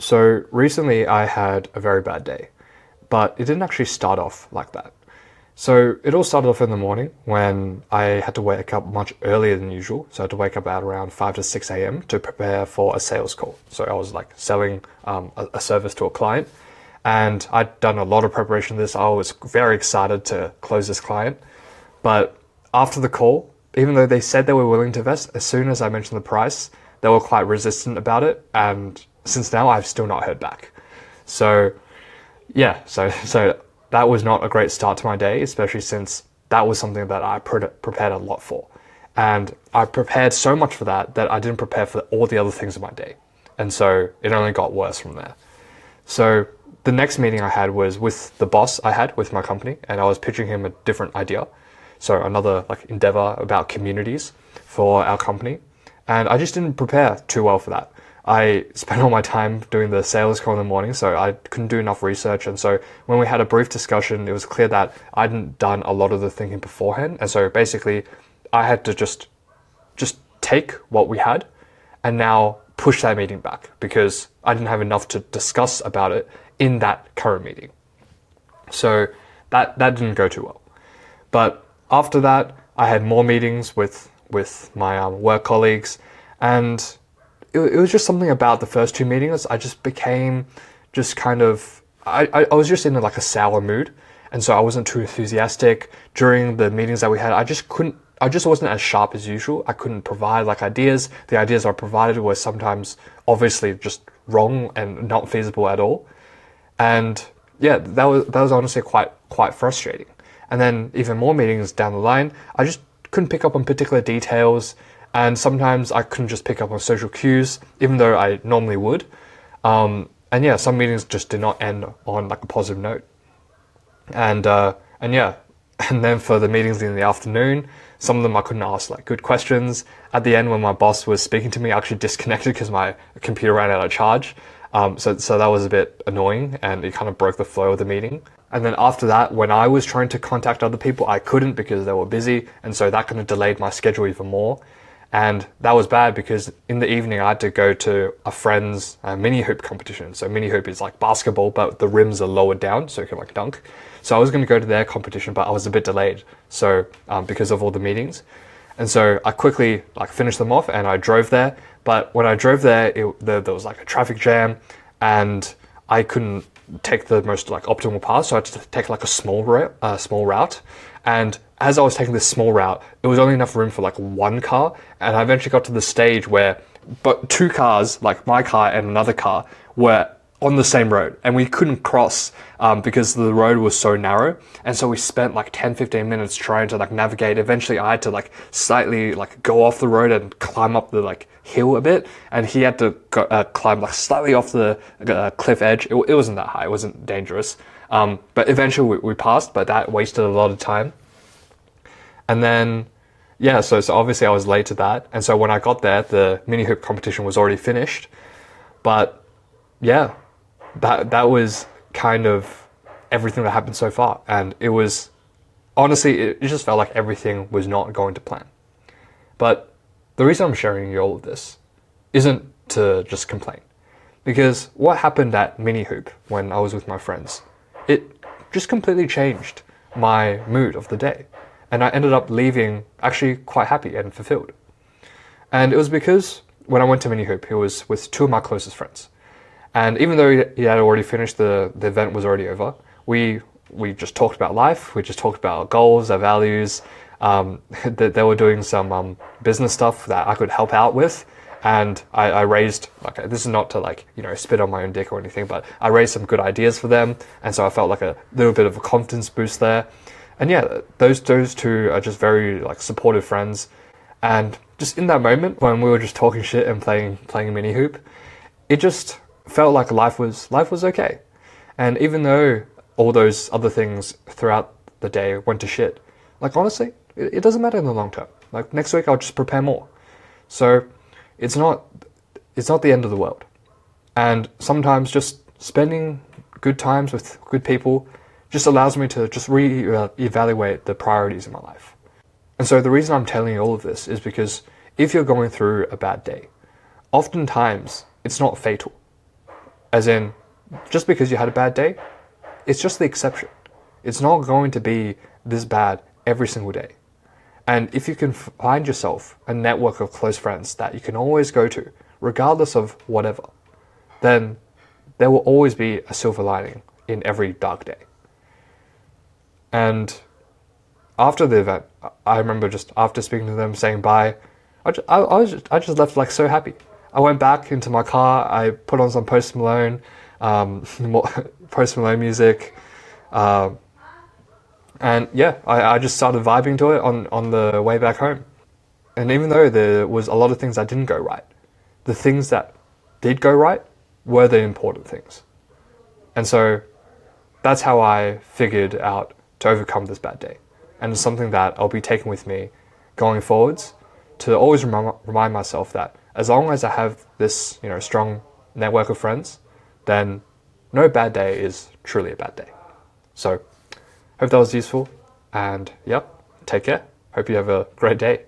So recently I had a very bad day, but it didn't actually start off like that. So it all started off in the morning when I had to wake up much earlier than usual. So I had to wake up at around 5 to 6 a.m. to prepare for a sales call. So I was like selling a service to a client, and I'd done a lot of preparation for this. I was very excited to close this client. But after the call, even though they said they were willing to invest, as soon as I mentioned the price, they were quite resistant about it. And since now, I've still not heard back. So yeah, so that was not a great start to my day, especially since that was something that I prepared a lot for. And I prepared so much for that that I didn't prepare for all the other things of my day. And so it only got worse from there. So the next meeting I had was with the boss I had with my company, and I was pitching him a different idea. So another like endeavor about communities for our company. And I just didn't prepare too well for that. I spent all my time doing the sales call in the morning, so I couldn't do enough research. And so when we had a brief discussion, it was clear that I hadn't done a lot of the thinking beforehand. And so basically, I had to just take what we had and now push that meeting back because I didn't have enough to discuss about it in that current meeting. So that didn't go too well. But after that, I had more meetings with my work colleagues, and it was just something about the first two meetings. I just became just kind of, I was just in like a sour mood. And so I wasn't too enthusiastic during the meetings that we had. I just wasn't as sharp as usual. I couldn't provide like ideas. The ideas I provided were sometimes obviously just wrong and not feasible at all. And yeah, that was honestly quite frustrating. And then even more meetings down the line, I just couldn't pick up on particular details. And sometimes I couldn't just pick up on social cues, even though I normally would. And yeah, some meetings just did not end on like a positive note. And yeah, and then for the meetings in the afternoon, some of them I couldn't ask like good questions. At the end, when my boss was speaking to me, I actually disconnected because my computer ran out of charge. So that was a bit annoying, and it kind of broke the flow of the meeting. And then after that, when I was trying to contact other people, I couldn't because they were busy, and so that kind of delayed my schedule even more. And that was bad because in the evening I had to go to a friend's mini hoop competition. So mini hoop is like basketball, but the rims are lowered down so you can like dunk. So I was going to go to their competition, but I was a bit delayed. So because of all the meetings. And so I quickly like finished them off and I drove there. But when I drove there, there was like a traffic jam and I couldn't take the most like optimal path. So I had to take like a small route. And as I was taking this small route, there was only enough room for like one car. And I eventually got to the stage where but two cars, like my car and another car, were on the same road and we couldn't cross because the road was so narrow. And so we spent like 10-15 minutes trying to like navigate. Eventually I had to like slightly like go off the road and climb up the like hill a bit, and he had to climb like slightly off the cliff edge. It wasn't that high, it wasn't dangerous, but eventually we passed, but that wasted a lot of time. And then yeah, so obviously I was late to that, and so when I got there the mini hoop competition was already finished. But yeah, that was kind of everything that happened so far, and it was honestly it just felt like everything was not going to plan. But the reason I'm sharing you all of this isn't to just complain, because what happened at mini hoop when I was with my friends, it just completely changed my mood of the day, and I ended up leaving actually quite happy and fulfilled. And it was because when I went to mini hoop, it was with two of my closest friends. And even though he had already finished, the event was already over, we just talked about life, we just talked about our goals, our values. They were doing some business stuff that I could help out with. And I raised, like, this is not to like, spit on my own dick or anything, but I raised some good ideas for them. And so I felt like a little bit of a confidence boost there. And yeah, those two are just very like supportive friends. And just in that moment when we were just talking shit and playing mini hoop, it just felt like life was okay. And even though all those other things throughout the day went to shit, like honestly, it doesn't matter in the long term. Like next week I'll just prepare more. So it's not the end of the world. And sometimes just spending good times with good people just allows me to just re-evaluate the priorities in my life. And so the reason I'm telling you all of this is because if you're going through a bad day, oftentimes it's not fatal. As in, just because you had a bad day, it's just the exception. It's not going to be this bad every single day. And if you can find yourself a network of close friends that you can always go to, regardless of whatever, then there will always be a silver lining in every dark day. And after the event, I remember just after speaking to them, saying bye, I just left like so happy. I went back into my car, I put on some Post Malone, Post Malone music, and yeah, I just started vibing to it on the way back home. And even though there was a lot of things that didn't go right, the things that did go right were the important things. And so that's how I figured out to overcome this bad day. And it's something that I'll be taking with me going forwards, to always remind myself that as long as I have this, strong network of friends, then no bad day is truly a bad day. So hope that was useful, and yep, take care. Hope you have a great day.